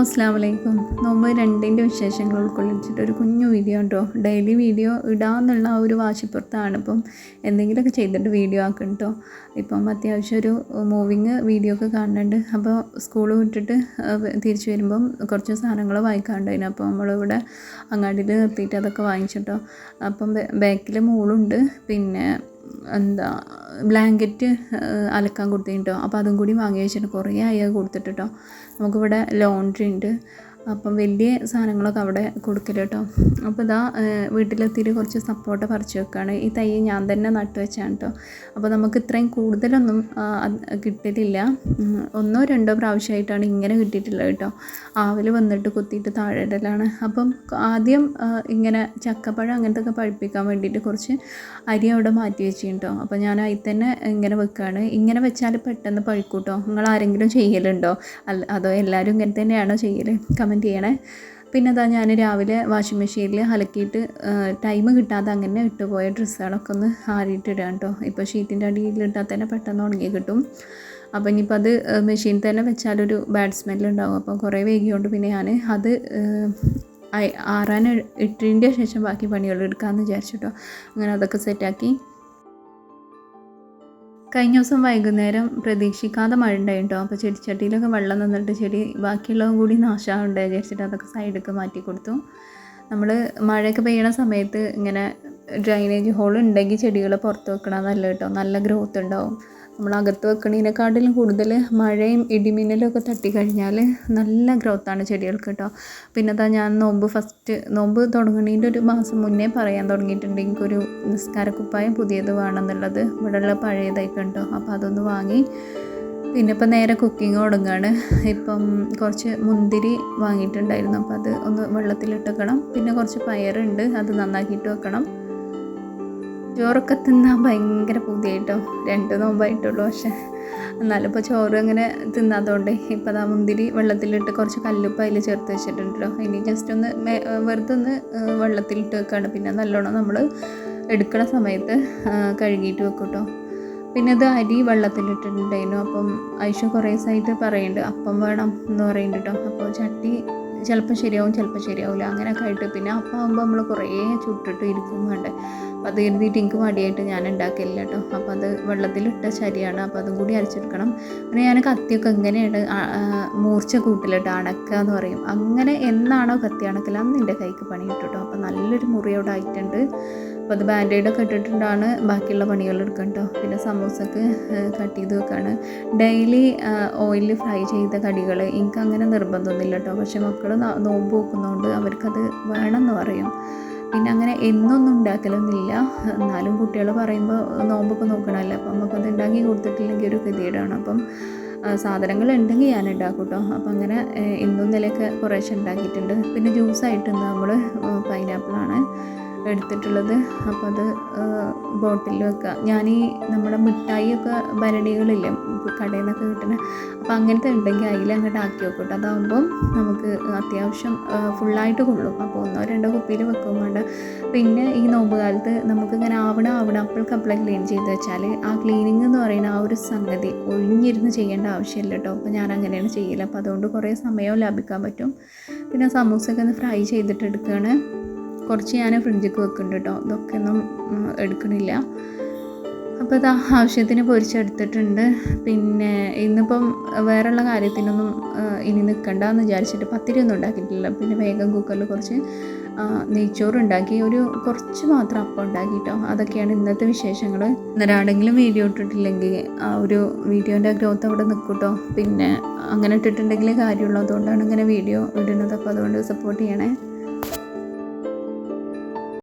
അസ്സലാമു അലൈക്കും. നോമ്പ് 2ൻ്റെ വിശേഷങ്ങൾ ഉൾക്കൊള്ളിച്ചിട്ട് ഒരു കുഞ്ഞു വീഡിയോ ഉണ്ടോ. ഡെയിലി വീഡിയോ ഇടാമെന്നുള്ള ആ ഒരു വാശിപ്പുറത്താണ്. ഇപ്പം എന്തെങ്കിലുമൊക്കെ ചെയ്തിട്ട് വീഡിയോ ആക്കും കേട്ടോ. ഇപ്പം അത്യാവശ്യം ഒരു മൂവിങ് വീഡിയോ ഒക്കെ കാണുന്നുണ്ട്. അപ്പോൾ സ്കൂൾ വിട്ടിട്ട് തിരിച്ച് വരുമ്പം കുറച്ച് സാധനങ്ങൾ വാങ്ങിക്കാണ്ടായിരുന്നു. അപ്പോൾ നമ്മളിവിടെ അങ്ങാടിയിൽ നിർത്തിയിട്ട് അതൊക്കെ വാങ്ങിച്ചിട്ടോ. അപ്പം ബാക്കിൽ മോളുണ്ട്, പിന്നെ ബ്ലാങ്കറ്റ് അലക്കാൻ കൊടുത്തിട്ടോ. അപ്പോൾ അതും കൂടി വാങ്ങി വെച്ചിട്ട് കുറേ ആയി കൊടുത്തിട്ട് കേട്ടോ. നമുക്കിവിടെ ലോണ്ട്രി ഉണ്ട്, അപ്പം വലിയ സാധനങ്ങളൊക്കെ അവിടെ കൊടുക്കൽ കേട്ടോ. അപ്പോൾ ഇതാ വീട്ടിലെത്തിയിട്ട് കുറച്ച് സപ്പോർട്ട പറിച്ച് വെക്കുകയാണ്. ഈ തൈ ഞാൻ തന്നെ നട്ട് വെച്ചാണ് കേട്ടോ. അപ്പോൾ നമുക്ക് ഇത്രയും കൂടുതലൊന്നും കിട്ടിയിട്ടില്ല. 1-2 പ്രാവശ്യമായിട്ടാണ് ഇങ്ങനെ കിട്ടിയിട്ടുള്ളത് കേട്ടോ. ആവിൽ വന്നിട്ട് കുത്തിയിട്ട് താഴെ ഇടലാണ്. അപ്പം ആദ്യം ഇങ്ങനെ ചക്കപ്പഴം അങ്ങനത്തെ ഒക്കെ പഴുപ്പിക്കാൻ വേണ്ടിയിട്ട് കുറച്ച് അരി അവിടെ മാറ്റി വെച്ചിട്ടോ. അപ്പോൾ ഞാൻ അതിൽ തന്നെ ഇങ്ങനെ വെക്കുകയാണ്. ഇങ്ങനെ വെച്ചാൽ പെട്ടെന്ന് പഴുക്കും കേട്ടോ. നിങ്ങൾ ആരെങ്കിലും ചെയ്യലുണ്ടോ? അതോ എല്ലാവരും ഇങ്ങനെ തന്നെയാണോ ചെയ്യൽ? കമൻറ്റ് ചെയ്യണേ. പിന്നെ അതാ ഞാൻ രാവിലെ വാഷിംഗ് മെഷീനിൽ അലക്കിയിട്ട് ടൈം കിട്ടാതെ അങ്ങനെ ഇട്ടുപോയ ഡ്രസ്സുകളൊക്കെ ഒന്ന് ആറിയിട്ടിടാം കേട്ടോ. ഇപ്പോൾ ഷീറ്റിൻ്റെ അടിയിലിട്ടാൽ തന്നെ പെട്ടെന്ന് ഉണങ്ങി കിട്ടും. അപ്പോൾ ഇനിയിപ്പോൾ അത് മെഷീൻ തന്നെ വെച്ചാലൊരു ബാഡ് സ്മെല്ലുണ്ടാകും. അപ്പോൾ കുറേ വൈകിയോണ്ട് പിന്നെ ഞാൻ അത് ആറാൻ ഇട്ടതിൻ്റെ ശേഷം ബാക്കി പണികൾ എടുക്കാമെന്ന് വിചാരിച്ചിട്ടോ. അങ്ങനെ അതൊക്കെ സെറ്റാക്കി. കഴിഞ്ഞ ദിവസം വൈകുന്നേരം പ്രതീക്ഷിക്കാതെ മഴ ഉണ്ടായിട്ടോ. അപ്പോൾ ചെടിച്ചട്ടിയിലൊക്കെ വെള്ളം നിന്നിട്ട് ചെടി ബാക്കിയുള്ളതും കൂടി നാശമാകണ്ടേ വിചാരിച്ചിട്ട് അതൊക്കെ സൈഡൊക്കെ മാറ്റി കൊടുത്തു. നമ്മൾ മഴയൊക്കെ പെയ്യണ സമയത്ത് ഇങ്ങനെ ഡ്രൈനേജ് ഹോൾ ഉണ്ടെങ്കിൽ ചെടികൾ പുറത്ത് വെക്കണതല്ല കേട്ടോ. നല്ല ഗ്രോത്ത് ഉണ്ടാവും. നമ്മൾ അകത്ത് വെക്കണതിനെക്കാട്ടിലും കൂടുതൽ മഴയും ഇടിമിന്നലും ഒക്കെ തട്ടിക്കഴിഞ്ഞാൽ നല്ല ഗ്രോത്താണ് ചെടികൾക്ക് കേട്ടോ. പിന്നെ അതാ ഞാൻ നോമ്പ് തുടങ്ങുന്നതിൻ്റെ ഒരു മാസം മുന്നേ പറയാൻ തുടങ്ങിയിട്ടുണ്ട്, എനിക്കൊരു നിസ്കാരക്കുപ്പായം പുതിയത് വേണമെന്നുള്ളത്. ഇവിടെയുള്ള പഴയതായിക്കും കേട്ടോ. അപ്പോൾ അതൊന്ന് വാങ്ങി. പിന്നെ ഇപ്പം നേരെ കുക്കിങ് തുടങ്ങുകയാണ്. ഇപ്പം കുറച്ച് മുന്തിരി വാങ്ങിയിട്ടുണ്ടായിരുന്നു. അപ്പോൾ അത് ഒന്ന് വെള്ളത്തിലിട്ട് വെക്കണം. പിന്നെ കുറച്ച് പയറുണ്ട്, അത് നന്നാക്കിയിട്ട് വെക്കണം. ചോറൊക്കെ തിന്നാൻ ഭയങ്കര പൂതിയായിട്ടോ. 2 നോമ്പായിട്ടുള്ളൂ. പക്ഷേ എന്നാലും ഇപ്പോൾ ചോറ് അങ്ങനെ തിന്നാത്തതുകൊണ്ട് ഇപ്പോൾ അതാ മുന്തിരി വെള്ളത്തിലിട്ട് കുറച്ച് കല്ലുപ്പ് അതിൽ ചേർത്ത് വെച്ചിട്ടുണ്ടല്ലോ. ഇനി ജസ്റ്റ് ഒന്ന് വെറുതെ ഒന്ന് വെള്ളത്തിലിട്ട് വെക്കുകയാണ്. പിന്നെ നല്ലോണം നമ്മൾ എടുക്കുന്ന സമയത്ത് കഴുകിയിട്ട് വെക്കും കേട്ടോ. പിന്നെ ഇത് അരി വെള്ളത്തിലിട്ടിട്ടുണ്ടായിരുന്നു. അപ്പം ഐഷ കുറേ ദിവസമായിട്ട് പറയുന്നുണ്ട് അപ്പം വേണം എന്ന് പറയുന്നുണ്ട് കേട്ടോ. അപ്പോൾ ചട്ടി ചിലപ്പോൾ ശരിയാവും, ചിലപ്പോൾ ശരിയാവില്ല, അങ്ങനെയൊക്കെ ആയിട്ട്. പിന്നെ അപ്പം ആകുമ്പോൾ നമ്മൾ കുറേ ചുട്ടിട്ട് ഇരിക്കും വേണ്ടേ. അപ്പോൾ അത് എഴുതിയിട്ട് എനിക്ക് മടിയായിട്ട് ഞാൻ ഉണ്ടാക്കില്ല കേട്ടോ. അപ്പോൾ അത് വെള്ളത്തിലിട്ട ശരിയാണ്. അപ്പോൾ അതും കൂടി അരച്ചെടുക്കണം. പിന്നെ ഞാൻ കത്തിയൊക്കെ എങ്ങനെയാണ് മൂർച്ച കൂട്ടിലിട്ട് അണക്കുക എന്ന് പറയും. അങ്ങനെ എന്നാണോ കത്തി അണക്കൽ അന്ന് എൻ്റെ കൈക്ക് പണി കിട്ടും കേട്ടോ. അപ്പോൾ നല്ലൊരു മുറിയോടെ ആയിട്ടുണ്ട്. അപ്പോൾ അത് ബാൻഡേഡൊക്കെ ഇട്ടിട്ടുണ്ടാണ് ബാക്കിയുള്ള പണികൾ എടുക്കണം കേട്ടോ. പിന്നെ സമൂസക്ക് കട്ട് ചെയ്ത് വെക്കാണ്. ഡെയിലി ഓയിലിൽ ഫ്രൈ ചെയ്ത കടികൾ എനിക്ക് അങ്ങനെ നിർബന്ധമൊന്നുമില്ല കേട്ടോ. പക്ഷേ മക്കൾ നോമ്പ് വെക്കുന്നതുകൊണ്ട് അവർക്കത് വേണമെന്ന് പറയും. പിന്നെ അങ്ങനെ എന്നൊന്നും ഉണ്ടാക്കലൊന്നുമില്ല. എന്നാലും കുട്ടികൾ പറയുമ്പോൾ നോമ്പൊക്കെ നോക്കണമല്ലോ. അപ്പം നമുക്കത് ഉണ്ടാക്കി കൊടുത്തിട്ടില്ലെങ്കിൽ ഒരു ഗതികേടാണ്. അപ്പം സാധനങ്ങൾ ഉണ്ടെങ്കിൽ ഞാൻ ഉണ്ടാക്കും കേട്ടോ. അപ്പം അങ്ങനെ ഇന്നും നിലയൊക്കെ കുറേശ്ശെ ഉണ്ടാക്കിയിട്ടുണ്ട്. പിന്നെ ജ്യൂസായിട്ട് നമ്മൾ പൈനാപ്പിളാണ് എടുത്തിട്ടുള്ളത്. അപ്പോൾ അത് ബോട്ടിൽ വെക്കുക. ഞാൻ നമ്മുടെ മിഠായിയൊക്കെ ഭരണികളില്ലേ കടയിൽ നിന്നൊക്കെ കിട്ടുന്ന, അപ്പോൾ അങ്ങനത്തെ ഉണ്ടെങ്കിൽ അതിലങ്ങോട്ട് ആക്കി വെക്കും കേട്ടോ. അതാകുമ്പം നമുക്ക് അത്യാവശ്യം ഫുള്ളായിട്ട് കൊള്ളും. അപ്പോൾ 1-2 കുപ്പിയിൽ വെക്കും വേണ്ട. പിന്നെ ഈ നോമ്പ് കാലത്ത് നമുക്കിങ്ങനെ ആവണം അപ്പോഴേക്കപ്പളെ ക്ലീൻ ചെയ്ത് വെച്ചാൽ ആ ക്ലീനിങ് എന്ന് പറയുന്ന ആ ഒരു സംഗതി ഒഴിഞ്ഞിരുന്ന് ചെയ്യേണ്ട ആവശ്യമില്ല കേട്ടോ. അപ്പോൾ ഞാൻ അങ്ങനെയാണ് ചെയ്യൽ. അപ്പോൾ അതുകൊണ്ട് കുറേ സമയവും ലാഭിക്കാൻ പറ്റും. പിന്നെ സമൂസയൊക്കെ ഒന്ന് ഫ്രൈ ചെയ്തിട്ട് എടുക്കുകയാണ്. കുറച്ച് ഞാൻ ഫ്രിഡ്ജിലേക്ക് വെക്കുന്നുണ്ട് കേട്ടോ. ഇതൊക്കെ ഒന്നും എടുക്കണില്ല. അപ്പോൾ ഇത് ആവശ്യത്തിന് പൊരിച്ചെടുത്തിട്ടുണ്ട്. പിന്നെ ഇന്നിപ്പം വേറെയുള്ള കാര്യത്തിനൊന്നും ഇനി നിൽക്കണ്ടെന്ന് വിചാരിച്ചിട്ട് പത്തിരി ഒന്നും ഉണ്ടാക്കിയിട്ടില്ല. പിന്നെ വേഗം കുക്കറിൽ കുറച്ച് നെയ്ച്ചോറ് ഉണ്ടാക്കി, കുറച്ച് മാത്രം അപ്പം ഉണ്ടാക്കി കേട്ടോ. അതൊക്കെയാണ് ഇന്നത്തെ വിശേഷങ്ങൾ. ഒരാടെങ്കിലും വീഡിയോ ഇട്ടിട്ടില്ലെങ്കിൽ ആ ഒരു വീഡിയോൻ്റെ ഗ്രോത്ത് അവിടെ നിൽക്കും കേട്ടോ. പിന്നെ അങ്ങനെ ഇട്ടിട്ടുണ്ടെങ്കിൽ കാര്യമുള്ളൂ. അതുകൊണ്ടാണ് ഇങ്ങനെ വീഡിയോ ഇടുന്നത്. അപ്പോൾ അതുകൊണ്ട് സപ്പോർട്ട് ചെയ്യണേ.